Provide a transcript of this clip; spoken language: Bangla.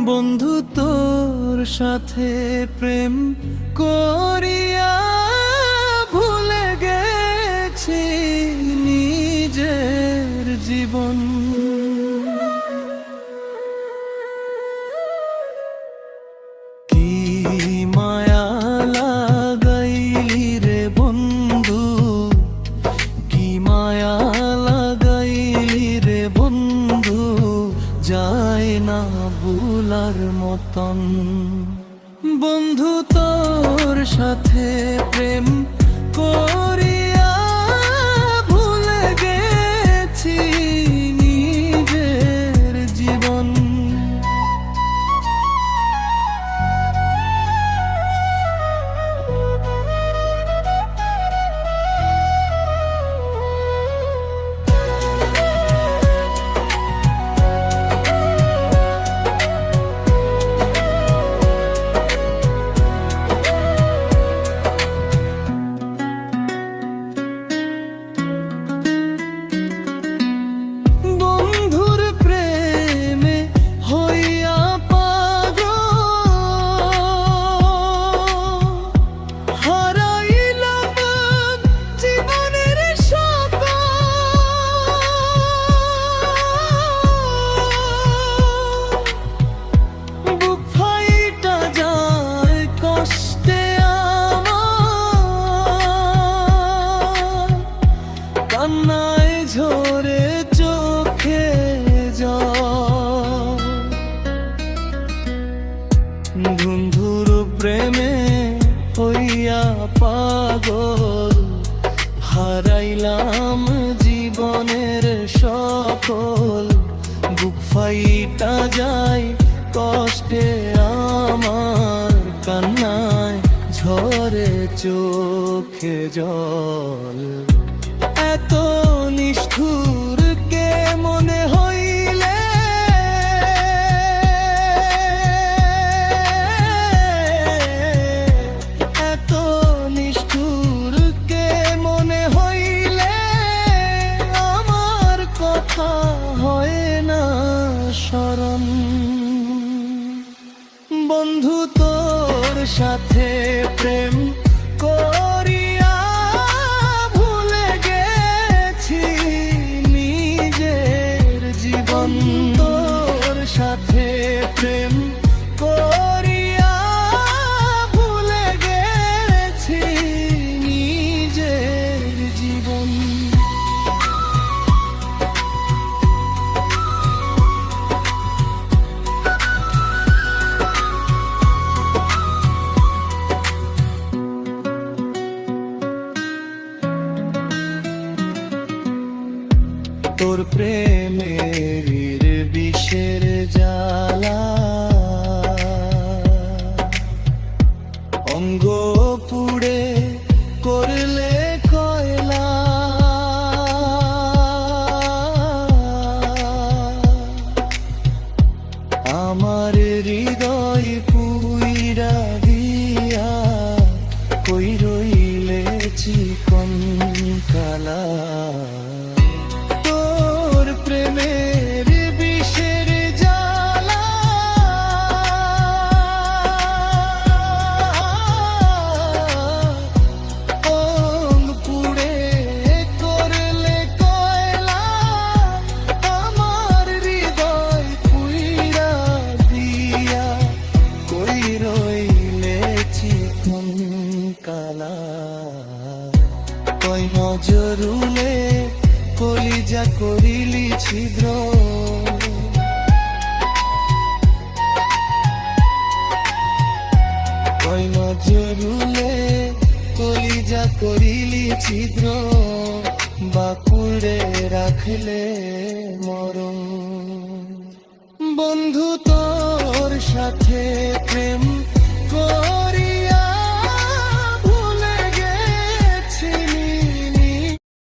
বন্ধু তোর সাথে প্রেম করিয়া ভুলে গেছি নিজের জীবন। কি মায়া লাগাইলি রে বন্ধু, কি মায়া লাগাইলি রে বন্ধু, যায় না ভুলার মতন। বন্ধু তোর সাথে প্রেম করিয়া ভুলে গেছি নিজের জীবন। কান্নায় ঝরে চোখে জল, বন্ধুর প্রেমে হইয়া পাগল, হারাইলাম জীবনের সকল। বুক ফাইটা যায় কষ্টে আমার, কান্নায় ঝরে চোখে জল। এত নিষ্ঠুর কে মনে হইলে, এত নিষ্ঠুর কে মনে হইলে, আমার কথা হয় না স্মরণ। বন্ধু তোর সাথে প্রেম করিয়া ভুলে গেছি নিজের জীবন। তোর সাথে প্রেম করিয়া ভুলে গেছি নিজের জীবন। তোর প্রেমের বিষের জ্বালা, অঙ্গ পুড়ে করলে কয়লা। আমার হৃদয় পুইরা দিয়া কই রইলে চিকন কালা। প্রেমের বিষের জ্বালা, অঙ্গ পুড়ে করলে কয়লা। আমার হৃদয় পুইরা দিয়া কই রইলে চিকন কালা। কই নজরুলে কলিজা করিলি ছিদ্র, কই নজরুলে কলিজা করিলি ছিদ্র। বাকুড়ে রাখলে মরণ। বন্ধু তোর সাথে প্রেম